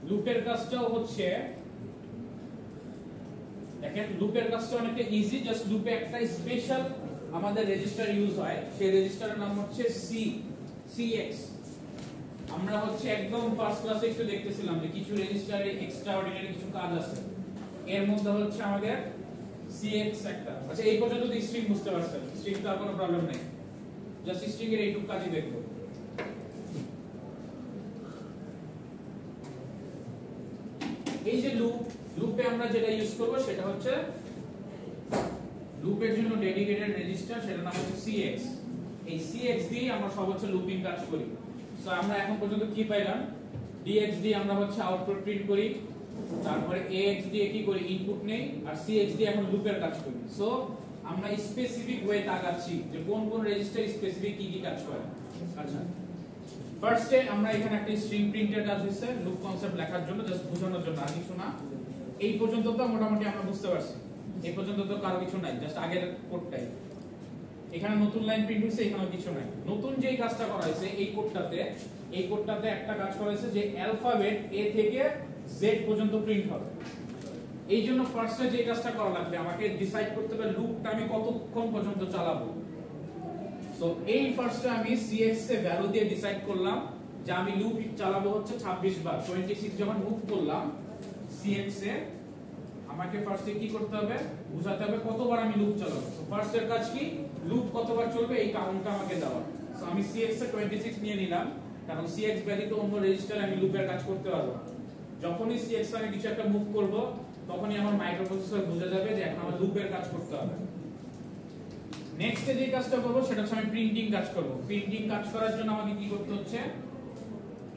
লুপের কাজটাও হচ্ছে দেখেন লুপের কাজটা অনেকটা ইজি, জাস্ট লুপে একটা স্পেশাল আমাদের রেজিস্টার ইউজ হয়, সেই রেজিস্টারের নাম হচ্ছে সিএক্স। আমরা হচ্ছে একদম ফার্স্ট ক্লাসে একটু দেখতেছিলাম যে কিছু রেজিস্টারে এক্সট্রা অর্ডিনারি কিছু কাজ আছে, এর মধ্যে হচ্ছে আমাদের সিএক্স একটা। আচ্ছা এই পর্যন্ত তো স্ট্রিং বুঝতে পারছেন, স্ট্রিং তো আর কোনো প্রবলেম নাই, জাস্ট স্ট্রিং এর এইটুকু কাজই দেখব। এই যে লুপে আমরা যেটা ইউজ করব সেটা হচ্ছে লুপের জন্য ডেডিকেটেড রেজিস্টার, সেটার নাম হচ্ছে সিএক্স। এই সিএক্স দিয়ে আমরা সব হচ্ছে লুপিং কাজ করি। সো আমরা এখন পর্যন্ত কি পাইলাম, ডিএক্স দিয়ে আমরা হচ্ছে আউটপুট প্রিন্ট করি, তারপরে এএক্স দিয়ে কি করি ইনপুট নেই, আর সিএক্স দিয়ে এখন লুপের কাজ করি। সো আমরা স্পেসিফিক ওয়ে তাকাচ্ছি যে কোন কোন রেজিস্টার স্পেসিফিক কি কি কাজ করে। আচ্ছা ফার্স্টে আমরা এখানে একটা স্ট্রিং প্রিন্টের কাজ হইছে লুপ কনসেপ্ট লেখার জন্য, জাস্ট বোঝানোর জন্য, আর কিছু না। এই পর্যন্ত তো মোটামুটি আমরা বুঝতে পারছি, এই পর্যন্ত তো কারো কিছু নাই, জাস্ট আগের কোডটাই। এখানে নতুন লাইন প্রিন্ট হইছে, এখানেও কিছু নাই। নতুন যেই কাজটা করা হয়েছে এই কোডটাতে একটা কাজ করা হয়েছে যে অ্যালফাবেট এ থেকে জেড পর্যন্ত প্রিন্ট হবে। এই জন্য ফার্স্টে যে কাজটা করা লাগবে, আমাকে ডিসাইড করতে হবে লুপটা আমি কতক্ষণ পর্যন্ত চালাবো। সো এই ফার্স্টে আমি সিএক্স এ ভ্যালু দিয়ে ডিসাইড করলাম যে আমি লুপ চালাবো হচ্ছে 26 বার। 26 যখন মুভ করলাম সিএক্স এ, আমাকে ফার্স্টে কি করতে হবে, বুঝাতে হবে কতবার আমি লুপ চালাবো। সো ফার্স্টের কাজ কি, লুপ কতবার চলবে এই কাউন্টটা আমাকে দেওয়া। সো আমি সিএক্স এ 26 নিয়ে নিলাম, কারণ সিএক্স ব্যতীত অন্য রেজিস্টারে আমি লুপের কাজ করতে পারবো না। যখনই সিএক্স আমি কিছু একটা মুভ করব, তখনই আমার মাইক্রোপ্রসেসর বুঝে যাবে যে এখন আমার লুপের কাজ করতে হবে। নেক্সট যে কাজটা করব সেটা হচ্ছে আমি প্রিন্টিং কাজ করব। প্রিন্টিং কাজ করার জন্য আমাকে কি করতে হচ্ছে,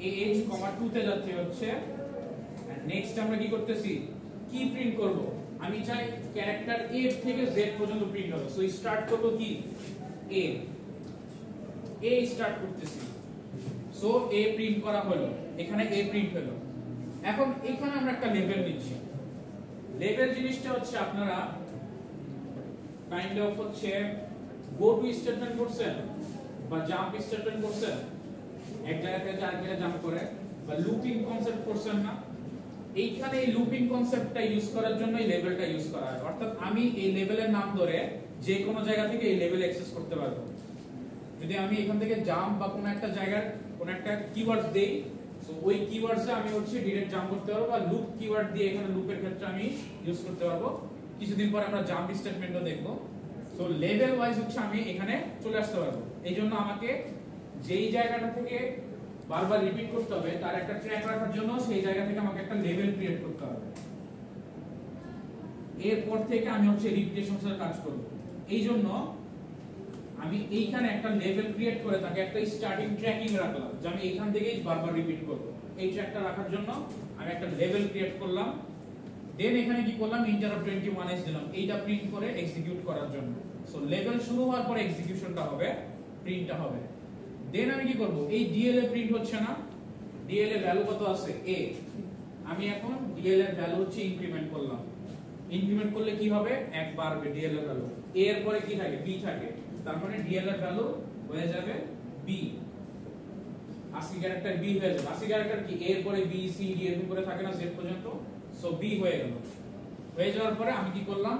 AH, 2 তে যাচ্ছে হচ্ছে। এন্ড নেক্সট আমরা কি করতেছি, কি প্রিন্ট করব, আমি চাই ক্যারেক্টার A থেকে Z পর্যন্ত প্রিন্ট হবে। সো স্টার্ট করব কি A স্টার্ট করতেছি। সো A প্রিন্ট করা হলো, এখানে A প্রিন্ট হলো। এখন এখানে আমরা একটা লেভেল নিচ্ছি। লেভেল জিনিসটা হচ্ছে আপনারা কাইন্ড অফ হচ্ছে গো টু স্টেটমেন্ট করছেন বা জাম্প স্টেটমেন্ট করছেন, এক জায়গা থেকে আরেক জায়গায় জাম্প করে, বা লুপিং কনসেপ্ট করছেন না, এইখানে এই লুপিং কনসেপ্টটা ইউজ করার জন্য এই লেভেলটা ইউজ করা হয়। অর্থাৎ আমি এই লেভেলের নাম ধরে যে কোনো জায়গা থেকে এই লেভেল অ্যাক্সেস করতে পারবো। যদি আমি এখান থেকে জাম্প বা কোনো একটা জায়গার কোনো একটা কিওয়ার্ডস দেই, সো ওই কিওয়ার্ডসে আমি হচ্ছে ডাইরেক্ট জাম্প করতে পারবো, বা লুপ কিওয়ার্ড দিয়ে এখানে লুপের ক্ষেত্রে আমি ইউজ করতে পারবো। কিছুদিন পর আমরা জাম্প স্টেটমেন্টও দেখবো। সো লেভেল ওয়াইজ হচ্ছে আমি এখানে চলে আসতে পারবো। এই জন্য আমাকে যেই জায়গাটা থেকে বারবার রিপিট করতে হবে তার একটা ট্র্যাক রাখার জন্য সেই জায়গা থেকে আমাকে একটা লেভেল ক্রিয়েট করতে হবে। এরপর থেকে আমি হচ্ছে রিপিটেশনস এর কাজ করব। এই জন্য আমি এইখানে একটা লেভেল ক্রিয়েট করে তাকে একটা স্টার্টিং ট্র্যাকিং রাখলাম যে আমি এইখান থেকেই বারবার রিপিট করব। এই ট্র্যাকটা রাখার জন্য আমি একটা লেভেল ক্রিয়েট করলাম। দেন এখানে কি করলাম, ইন্টারাপ্ট 21s দিলাম এইটা প্রিন্ট করে এক্সিকিউট করার জন্য। সো লেভেল শুরু হওয়ার পরে এক্সিকিউশনটা হবে, প্রিন্টটা হবে। দেন আমি কি করব, এই ডিএল এ প্রিন্ট হচ্ছে না, ডিএল এর ভ্যালু কত আছে a, আমি এখন ডিএল এর ভ্যালু হচ্ছে ইনক্রিমেন্ট করলাম। ইনক্রিমেন্ট করলে কি হবে, এক বাড়বে ডিএল এর ভ্যালু। a এর পরে কি থাকে, b থাকে, তার মানে ডিএল এর ভ্যালু হয়ে যাবে b, ASCII ক্যারেক্টার b হয়ে যাবে। ASCII ক্যারেক্টার কি a এর পরে b c d এরকম করে থাকে না z পর্যন্ত, সো b হয়ে গেল। হয়ে যাওয়ার পরে আমি কি করলাম,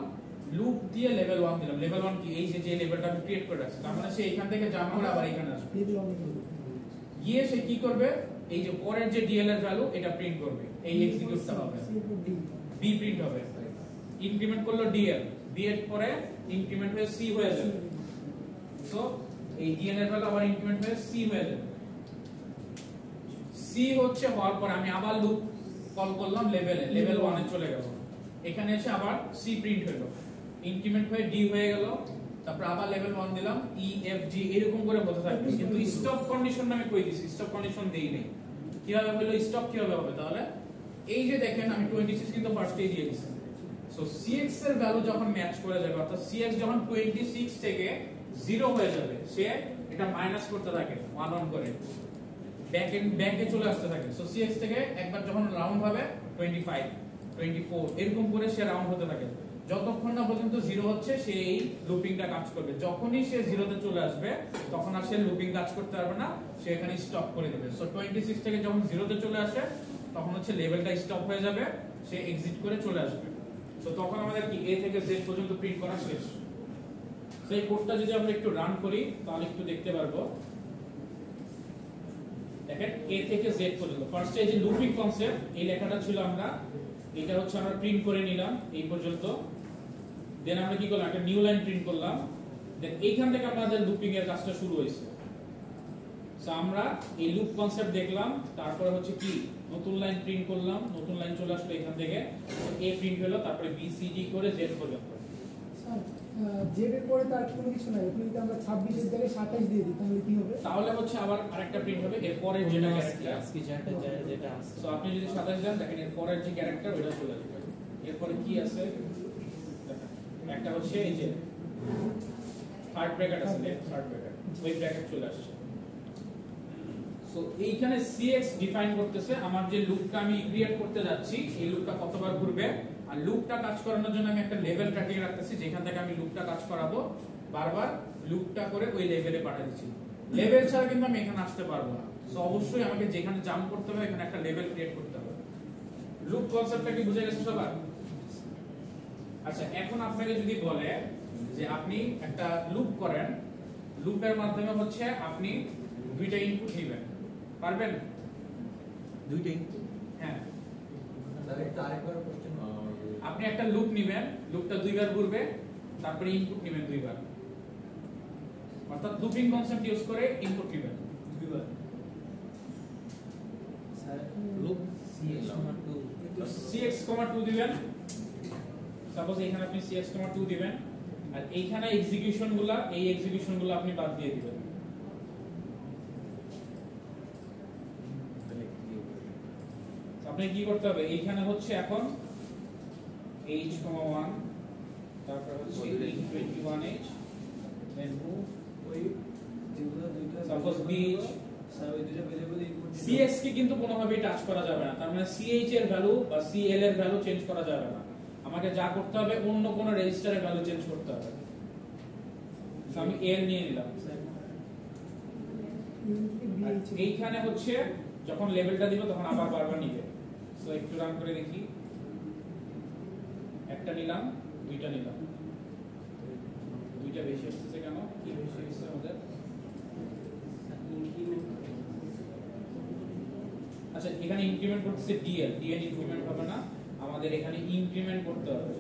লুপ দিয়ে লেভেল 1 দিলাম। লেভেল 1 কি, এই যে লেভেলটা আমি ক্রিয়েট করে রাখছি, তার মানে সে এখান থেকে জাম্প করে আবার এখানে আসবে। গিয়ে সে কি করবে, এই যে পরের যে ডিএল এর ভ্যালু এটা প্রিন্ট করবে, এই এক্সিকিউটটা হবে, b প্রিন্ট হবে। ইনক্রিমেন্ট করলো ডিএল, বি এর পরে ইনক্রিমেন্ট হয়ে সি হয়ে যাবে। সো এই ডিএল এর ভ্যালু আবার ইনক্রিমেন্ট হয়ে সি হয়ে যাবে। সি হচ্ছে হওয়ার পর আমি আবার লুপ কল করলাম লেভেলে, লেভেল 1 এ চলে গেল। এখানে এসে আবার সি প্রিন্ট হলো, ইনক্রিমেন্ট হয়ে ডি হয়ে গেল, তারপর আবার লেভেল 1 দিলাম, ই এফ জি এরকম করে হতে থাকবে। কিন্তু স্টপ কন্ডিশন আমি কই দিছি, স্টপ কন্ডিশন দেই নাই। কিভাবে হলো স্টপ, কিভাবে হবে তাহলে, এই যে দেখেন আমি 26 কিন্তু ফার্স্টেই দিয়ে দিছি। সো সিএক্স এর ভ্যালু যখন ম্যাচ করে যাবে, অর্থাৎ সিএক্স যখন 26 থেকে 0 হয়ে যাবে, সে এটা মাইনাস করতে থাকে 1 1 করে, ব্যাকে চলে আসতে থাকে। সো সিএক্স থেকে একবার যখন রাউন্ড হবে 25 24 এরকম করে সে রাউন্ড হতে থাকে। যতক্ষণ না পর্যন্ত 0 হচ্ছে সে এই লুপিংটা কাজ করবে। যখনই সে 0 তে চলে আসবে তখন আর সে লুপিং কাজ করতে পারবে না, সে এখানে স্টপ করে দেবে। সো 26 থেকে যখন 0 তে চলে আসে তখন হচ্ছে লেভেলটা স্টপ হয়ে যাবে, সে এক্সিট করে চলে আসবে। সো তখন আমাদের কি a থেকে z পর্যন্ত প্রিন্ট করা শেষ। সো এই কোডটা যদি আমরা একটু রান করি তাহলে একটু দেখতে পারবো। দেখেন a থেকে z পর্যন্ত ফার্স্টে এই যে লুপিং কনসেপ্ট এই লেখাটা ছিল, আমরা এটা হচ্ছে আমরা প্রিন্ট করে নিলাম এই পর্যন্ত। দেন আমরা কি করলাম, একটা নিউ লাইন প্রিন্ট করলাম। দেন এইখান থেকে আমাদের লুপিং এর কাজটা শুরু হয়েছে। সো আমরা এই লুপ কনসেপ্ট দেখলাম, তারপরে হচ্ছে কি নতুন লাইন প্রিন্ট করলাম, নতুন লাইন চলে আসলো এখান থেকে, a প্রিন্ট হলো, তারপরে b c d করে z পর্যন্ত। স্যার জেড এর পরে তার কোনো কিছু নাই, আপনি যদি আমরা 26 এর জায়গায় 27 দিয়ে দিই তাহলে কি হবে? তাহলে হচ্ছে আবার আরেকটা প্রিন্ট হবে এর পরের যেটা ক্যারেক্টার। আজকে যেটা আছে সো আপনি যদি 27 দেন দেখেন এর পরের যে ক্যারেক্টার ওটা চলে আসবে। এরপরে কি আছে, একটা হচ্ছে এই যে থার্ড ব্র্যাকেট আছে, থার্ড ব্র্যাকেট, ওই ব্র্যাকেট চলে আসছে। সো এইখানে cx ডিফাইন করতেছে আমার যে লুপটা আমি ক্রিয়েট করতে যাচ্ছি এই লুপটা কতবার ঘুরবে, আর লুপটা কাজ করানোর জন্য আমি একটা লেভেল ট্র্যাকিং রাখতেছি যেখান থেকে আমি লুপটা কাজ করাবো, বারবার লুপটা করে ওই লেভেলে পাঠিয়ে দিচ্ছি। লেভেল ছাড়া কিন্তু আমি এখানে আসতে পারবো না। সো অবশ্যই আমাকে যেখানে জাম্প করতে হবে এখানে একটা লেভেল ক্রিয়েট করতে হবে। লুপ কনসেপ্টটা কি বুঝে গেছে সবার? আচ্ছা, এখন আপনাকে যদি বলে যে আপনি একটা লুপ করেন, লুপের মাধ্যমে হচ্ছে আপনি দুইটা ইনপুট নেবেন, পারবেন? দুইটা ইনপুট? হ্যাঁ, আরেকবার কোশ্চেন। আপনি একটা লুপ নেবেন, লুপটা দুইবার ঘুরবে, তারপরে ইনপুট নেবেন দুইবার, অর্থাৎ লুপিং কনসেপ্ট ইউজ করে ইনপুট নেবেন দুইবার। স্যার লুপ cx, 2 দিবেন। সাপোজ এখানে আপনি cx, 2 দিবেন, আর এইখানে এক্সিকিউশনগুলো, এই এক্সিকিউশনগুলো আপনি বাদ দিয়ে দিবেন। আপনি কি করতে হবে, এইখানে হচ্ছে এখন h, 1, তারপর হচ্ছে 21h, then move ওই যেগুলো দুইটা সাপোজ bh। স্যার ওই দুইটা ভেরিয়েবল ইনপুট cs কে কিন্তু কোনোভাবেই টাচ করা যাবে না, তার মানে ch এর ভ্যালু বা cl এর ভ্যালু চেঞ্জ করা যাবে না। আমাকে যা করতে হবে অন্য কোন রেজিস্টারের ভ্যালু চেঞ্জ করতে হবে। So আমি l নিয়ে নিলাম। আর এইখানে হচ্ছে যখন লেভেলটা দিব তখন আবার বারবার নিবে। সো একটু রান করে দেখি, একটা নিলাম, দুইটা নিলাম, দুইটা বেশি আসছে কেন, কি বেশি আসছে আমাদের? আচ্ছা, এখানে ইনক্রিমেন্ট করতেছে dl, dl ইনক্রিমেন্ট হবে না, আমাদের এখানে ইনক্রিমেন্ট করতে হবে।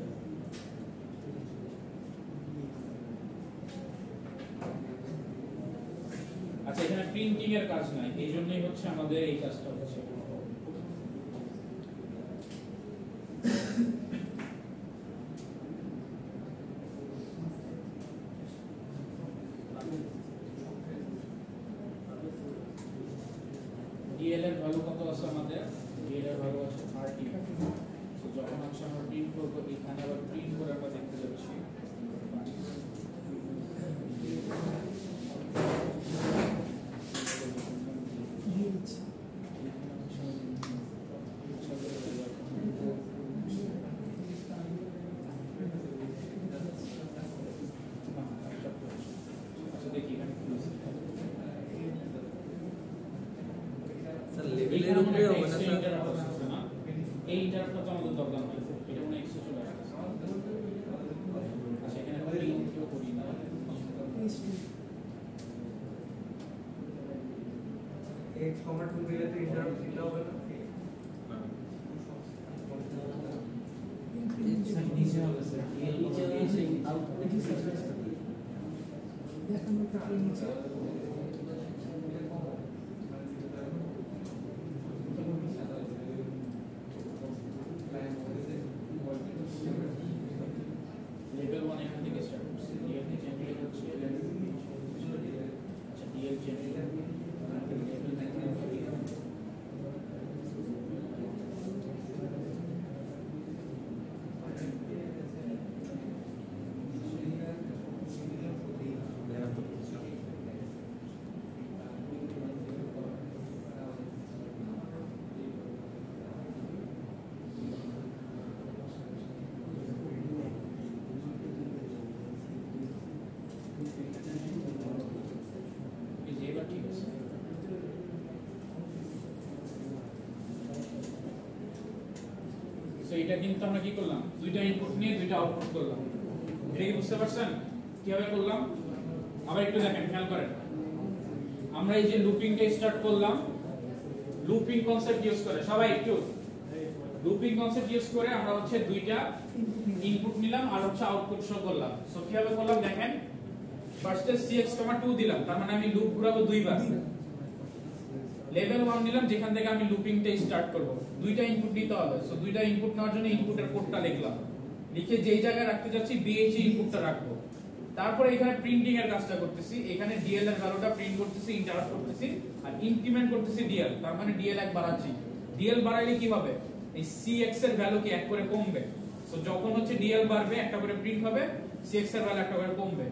আচ্ছা, এখানে প্রিন্টিং এর কাজ নাই, এই জন্যই হচ্ছে আমাদের এই কাজটা হচ্ছে। dl এর ভ্যালু কত আছে আমাদের? dl এর ভ্যালু আছে 30। তো যখন হচ্ছে আমরা প্রিন্ট করব এখানে আবার প্রিন্ট করে আমরা দেখতে যাচ্ছি। আচ্ছা, দেখি এখানে কি আছে। স্যার লেভেলের উপরে হবে না স্যার? এই ইন্টারাপ্টটা তো আমাদের দরকার নাই, এটা মনে এক্সট্রা চলে আসছে। আচ্ছা, এখানে প্রিন্ট কেউ করি না। h, 2 দিলে তো ইন্টারাপ্ট দিতে হবে না। নিচে হবে স্যার, নিচে হচ্ছে দেখেন একটা নিচে লেভেল 1 এখান থেকে স্টার্ট করছি, dl কে জেনারেট হচ্ছে লেভেল। আচ্ছা, dl জেনারেট এটা কিন্তু আমরা কি করলাম, দুইটা ইনপুট নিয়ে দুইটা আউটপুট করলাম। এটা কি বুঝতে পারছেন কিভাবে করলাম? আবার একটু দেখেন, খেয়াল করেন। আমরা এই যে লুপিংটা স্টার্ট করলাম, লুপিং কনসেপ্ট ইউজ করে, সবাই একটু লুপিং কনসেপ্ট ইউজ করে আমরা হচ্ছে দুইটা ইনপুট নিলাম আর হচ্ছে আউটপুট শো করলাম। সো কিভাবে করলাম দেখেন, ফার্স্টে cx, 2 দিলাম, তার মানে আমি লুপ ঘোরাবো দুইবার। লেভেল 1 নিলাম, যেখান থেকে আমি লুপিংটা স্টার্ট করব। দুইটা ইনপুট নিতে হবে। সো দুইটা ইনপুট নেওয়ার জন্য ইনপুটের কোডটা লিখলাম, লিখে যেই জায়গায় রাখতে যাচ্ছি BHE ইনপুটটা রাখবো। তারপরে এখানে প্রিন্টিং এর কাজটা করতেছি, এখানে DL এর ভ্যালুটা প্রিন্ট করতেছি, ইন্টারাপ্ট করতেছি আর ইনক্রিমেন্ট করতেছি DL, তার মানে DL এক বাড়াচ্ছি। DL বাড়াইলে কি হবে, এই CX এর ভ্যালু কি এক করে কমবে। সো যখন হচ্ছে DL বাড়বে একটা করে প্রিন্ট হবে, CX এর ভ্যালু একটা করে কমবে।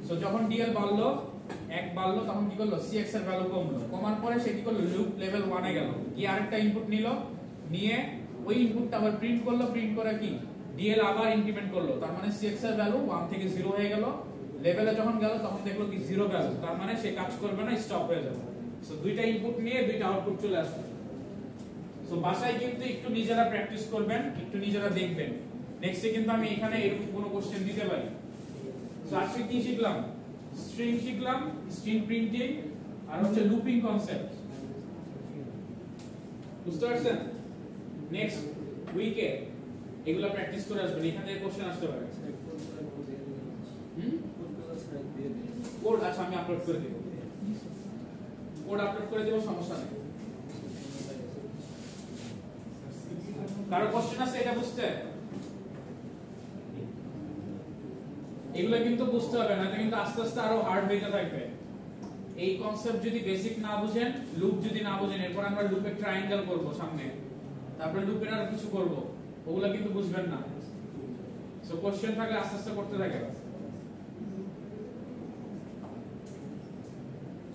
সো যখন DL বাড়লো, এক বাড়লো, তখন কি করলো, CX এর ভ্যালু কমলো। কমার পরে সে কি করলো, লুপ লেভেল 1 এ গেল, গিয়ে আরেকটা ইনপুট নিল, নিয়ে ওই ইনপুটটা আবার প্রিন্ট করলো, প্রিন্ট করে কি DL আবার ইনক্রিমেন্ট করলো, তার মানে CX এর ভ্যালু 1 থেকে 0 হয়ে গেল। লেভেলে যখন গেল তখন দেখলো কি 0 ভ্যালু, তার মানে সে কাজ করবে না, স্টপ হয়ে যাবে। সো দুইটা ইনপুট নিয়ে দুইটা আউটপুট চলে আসবে। সো বাসায় কিন্তু একটু নিজেরা প্র্যাকটিস করবেন, একটু নিজেরা দেখবেন। নেক্সটে কিন্তু আমি এখানে এরকম কোনো কোশ্চেন দিতে পারি। সো আজকে কি শিখলাম, স্ট্রিং শিখলাম, স্ট্রিং প্রিন্টিং আর হচ্ছে লুপিং কনসেপ্ট। বুঝতে পারছেন? নেক্সট উইকে এগুলা প্র্যাকটিস করে আসবেন, এখান থেকে কোশ্চেন আসতে পারে। কোড আচ্ছা আমি আপলোড করে দেব, কোড আপলোড করে দেব, সমস্যা নেই। কারো কোশ্চেন আছে এটা বুঝতে? এগুলো কিন্তু বুঝতে হবে না, কিন্তু আস্তে আস্তে আরো হার্ড হইতে থাকবে। এই কনসেপ্ট যদি বেসিক না বুঝেন, লুপ যদি না বুঝেন, এরপর আমরা লুপের ট্রায়াঙ্গেল করব সামনে, তারপরে লুপের আর কিছু করব, ওগুলা কিন্তু বুঝবেন না। সো কোশ্চেন থাকলে আস্তে আস্তে করতে থাকেন।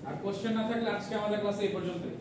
আর কোশ্চেন না থাকলে আজকে আমাদের ক্লাসে এই পর্যন্তই।